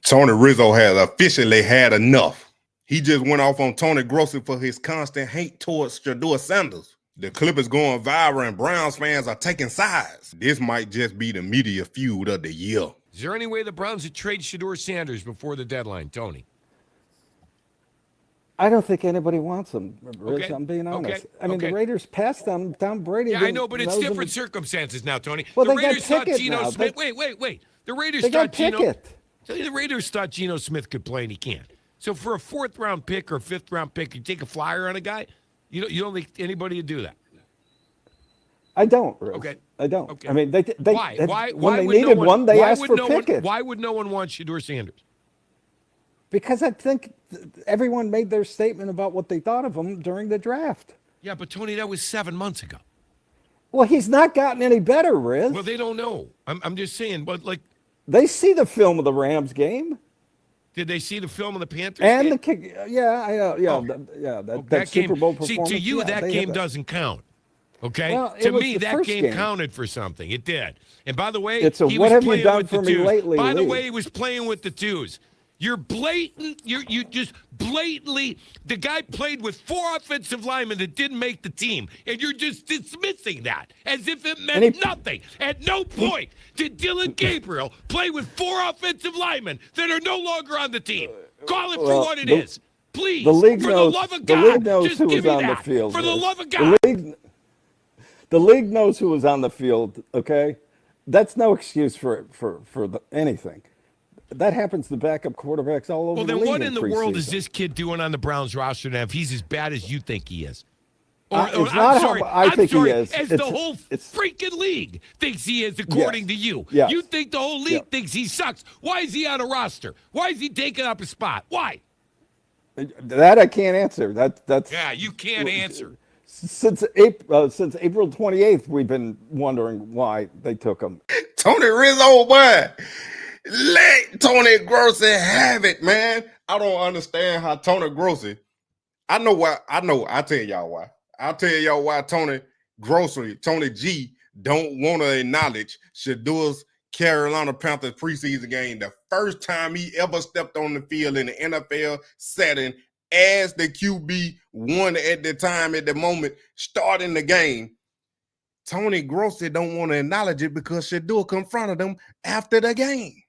Tony Rizzo has officially had enough. He just went off on Tony Grossi for his constant hate towards Shedeur Sanders. The clip is going viral and Browns fans are taking sides. This might just be the media feud of the year. Is there any way the Browns would trade Shedeur Sanders before the deadline, Tony? I don't think anybody wants him, Rizz. Okay. I'm being honest. Okay. I mean, the Raiders passed on Tom Brady. Yeah, I know, but it's different circumstances now, Tony. Well, the they got Raiders thought Pickett Geno now. Smith. Wait. The Raiders They thought got Pickett. The Raiders thought Geno Smith could play, and he can't. So for a fourth-round pick or fifth-round pick, you take a flyer on a guy. You don't think anybody would do that. I don't, Rizz. Okay. I don't. Okay. I mean, they Why? when they needed one, they asked for Pickett. Why would no one want Shedeur Sanders? Because I think everyone made their statement about what they thought of him during the draft. Yeah, but Tony, that was 7 months ago. Well, he's not gotten any better, Rizz. Well, they don't know. I'm just saying, but like, they see the film of the Rams game. did they see the film of the Panthers And game? the kick, yeah, I know, yeah, that game, Super Bowl performance. See, to you, yeah, that they game have that. doesn't count. Okay, Well, it to was me, the that first game counted for something. It did. And by the way, It's a he what was have you playing done with for the me twos. lately By the league. way, he was playing with the twos. You're blatant. You just blatantly. The guy played with 4 offensive linemen that didn't make the team, and you're just dismissing that as if it meant nothing. At no point did Dylan Gabriel play with 4 offensive linemen that are no longer on the team. Call it for what it is, please. The league for knows. the love of The God, league knows just who give was me on that. the field. For the Rizz. love of God. The league knows who was on the field. Okay, that's no excuse for anything. That happens to backup quarterbacks all over Well, the then league. what in the world is preseason. this kid doing on the Browns roster now if he's as bad as you think he is? It's not how I think he is. As the whole freaking league thinks he is, according to you. Yes. You think the whole league thinks he sucks. Why is he on a roster? Why is he taking up a spot? Why? That I can't answer. That's Yeah, you can't answer. Since April 28th, we've been wondering why they took him. Tony Rizzo, boy. Let Tony Grossi have it, man. I don't understand how Tony Grossi. I know why. I'll tell y'all why. I'll tell y'all why Tony G don't want to acknowledge Shedeur's Carolina Panthers preseason game. The first time he ever stepped on the field in the NFL setting as the QB1 at the time, at the moment, starting the game. Tony Grossi don't want to acknowledge it because Shedeur confronted him after the game.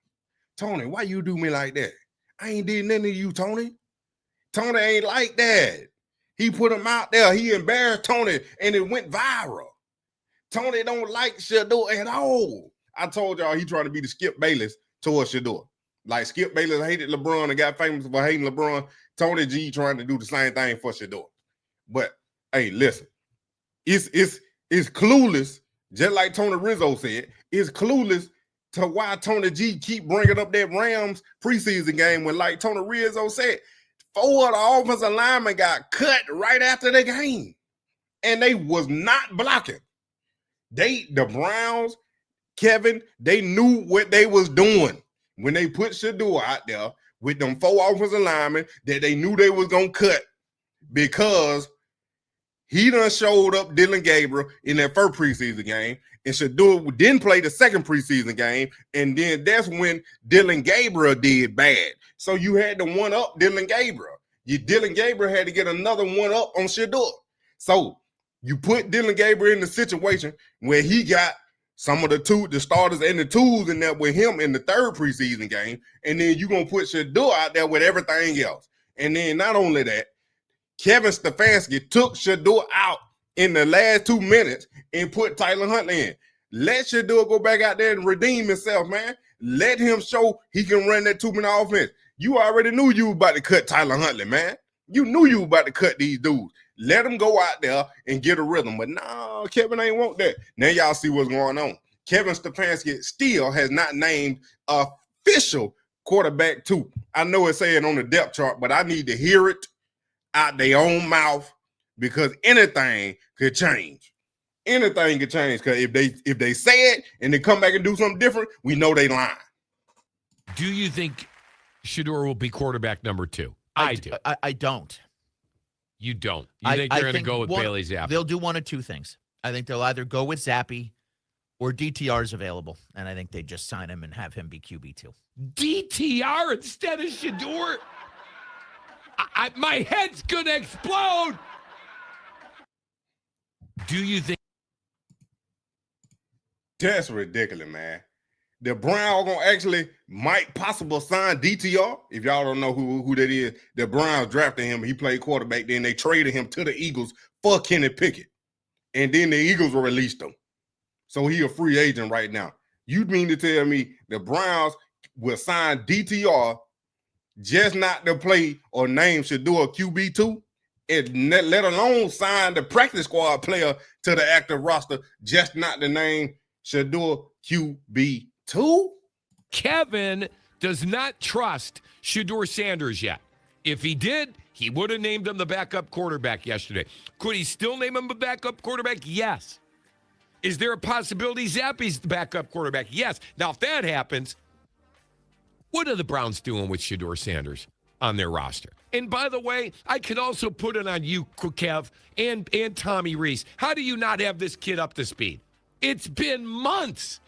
Tony, why you do me like that? I ain't did nothing to you, Tony. Tony ain't like that. He put him out there. He embarrassed Tony, and it went viral. Tony don't like Shedeur at all. I told y'all he trying to be the Skip Bayless towards Shedeur. Like Skip Bayless hated LeBron and got famous for hating LeBron. Tony G trying to do the same thing for Shedeur. But hey, listen, it's clueless, just like Tony Rizzo said. It's clueless to why Tony G keep bringing up that Rams preseason game when, like Tony Rizzo said, 4 of the offensive linemen got cut right after the game, and they was not blocking. The Browns, Kevin, they knew what they was doing when they put Shedeur out there with them 4 offensive linemen that they knew they was gonna cut because he done showed up Dylan Gabriel in that first preseason game, and Shedeur didn't play the second preseason game, and then that's when Dylan Gabriel did bad. So you had to one-up Dylan Gabriel. Dylan Gabriel had to get another one-up on Shedeur. So you put Dylan Gabriel in the situation where he got some of the starters and the tools in there with him in the third preseason game, and then you're going to put Shedeur out there with everything else. And then not only that, Kevin Stefanski took Shedeur out in the last 2 minutes and put Tyler Huntley in. Let Shedeur go back out there and redeem himself, man. Let him show he can run that 2-minute offense. You already knew you were about to cut Tyler Huntley, man. You knew you were about to cut these dudes. Let them go out there and get a rhythm. But no, Kevin ain't want that. Now y'all see what's going on. Kevin Stefanski still has not named official quarterback 2. I know it's saying on the depth chart, but I need to hear it out their own mouth because anything could change. Anything could change because if they say it and they come back and do something different, we know they lying. Do you think Shedeur will be quarterback number 2? I do. I don't. You don't. You think they're going to go with Bailey Zappe? They'll do one of 2 things. I think they'll either go with Zappe Or DTR is available, and I think they just sign him and have him be QB2. DTR instead of Shedeur? My head's going to explode. Do you think? That's ridiculous, man. The Browns gonna actually might possibly sign DTR. If y'all don't know who that is, the Browns drafted him. He played quarterback. Then they traded him to the Eagles for Kenny Pickett, and then the Eagles released him. So he a free agent right now. You mean to tell me the Browns will sign DTR just not to play or name Shedeur QB2, and let alone sign the practice squad player to the active roster just not to name Shedeur QB2? Kevin does not trust Shedeur Sanders yet. If he did, he would have named him the backup quarterback yesterday. Could he still name him a backup quarterback? Yes. Is there a possibility Zappy's the backup quarterback? Yes. Now, if that happens, what are the Browns doing with Shedeur Sanders on their roster? And by the way, I could also put it on you, Kev, and Tommy Rizz. How do you not have this kid up to speed? It's been months.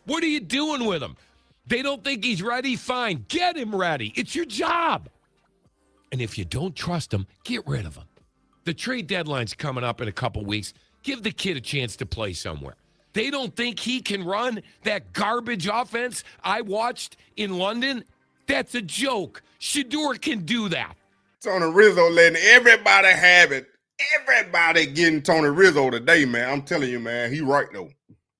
What are you doing with him? They don't think he's ready? Fine. Get him ready. It's your job. And if you don't trust him, get rid of him. The trade deadline's coming up in a couple weeks. Give the kid a chance to play somewhere. They don't think he can run that garbage offense I watched in London? That's a joke. Shedeur can do that. Tony Rizzo letting everybody have it. Everybody getting Tony Rizzo today, man. I'm telling you, man, he right, though.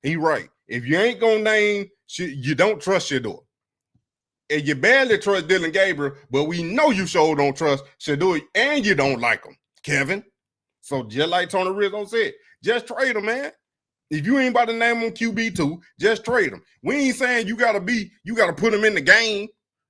He right. If you ain't going to name, you don't trust Shedeur. And you barely trust Dylan Gabriel, but we know you sure don't trust Shedeur, and you don't like him, Kevin. So just like Tony Rizzo said, just trade him, man. If you ain't about to name him QB2, just trade him. We ain't saying you gotta put him in the game,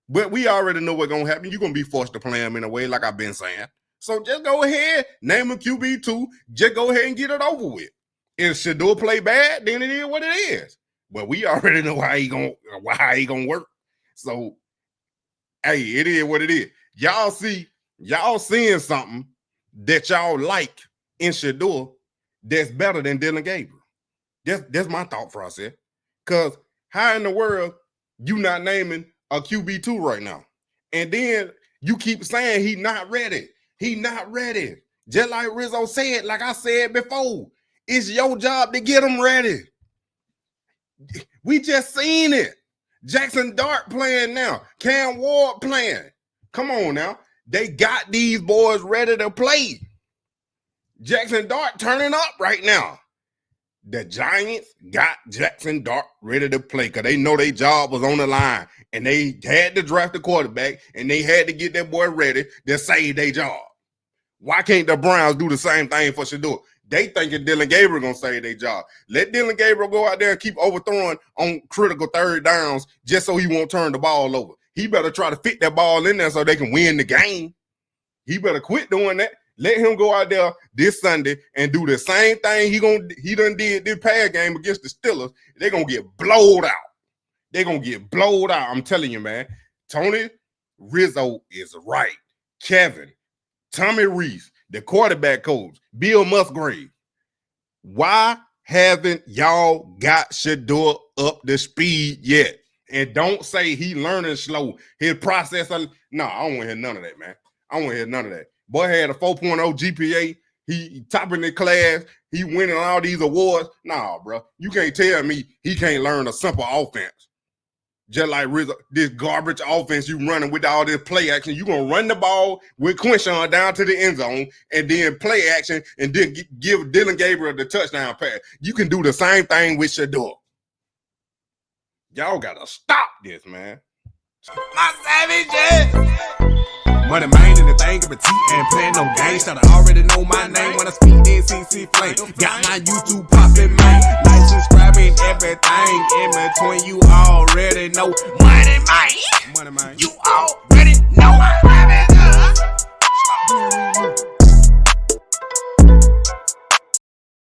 but we already know what's gonna happen. You're gonna be forced to play him in a way, like I've been saying. So just go ahead, name him QB2, just go ahead and get it over with. If Shedeur play bad, then it is what it is. But we already know how he gonna work. So hey, it is what it is. Y'all seeing something that y'all like in Shedeur that's better than Dylan Gabriel. That's my thought process. Because how in the world you not naming a QB2 right now? And then you keep saying he not ready. He not ready. Just like Rizzo said, like I said before, it's your job to get him ready. We just seen it. Jackson Dart playing now. Cam Ward playing. Come on now. They got these boys ready to play. Jackson Dart turning up right now. The Giants got Jackson Dart ready to play because they know their job was on the line. And they had to draft the quarterback, and they had to get that boy ready to save their job. Why can't the Browns do the same thing for Shedeur? They thinking Dylan Gabriel gonna save their job. Let Dylan Gabriel go out there and keep overthrowing on critical third downs just so he won't turn the ball over. He better try to fit that ball in there so they can win the game. He better quit doing that. Let him go out there this Sunday and do the same thing he done did this past game against the Steelers. They're gonna get blowed out. They're gonna get blowed out. I'm telling you, man. Tony Rizzo is right. Kevin, Tommy Rizz, the quarterback coach, Bill Musgrave. Why haven't y'all got Shedeur up to speed yet? And don't say he learning slow. His process. I don't want to hear none of that, man. I don't want to hear none of that. Boy had a 4.0 GPA. He topping the class. He winning all these awards. Nah, bro. You can't tell me he can't learn a simple offense. Just like Rizzo, this garbage offense you running with all this play action. You going to run the ball with Quinshawn down to the end zone and then play action and then give Dylan Gabriel the touchdown pass. You can do the same thing with Shedeur. Y'all got to stop this, man. My savages! Moneymane in the thing of a T and playing no games. Should I already know my name when I speak in CC Flame. Got my YouTube poppin', man. Like, subscribe, and everything in between. You already know Moneymane. You all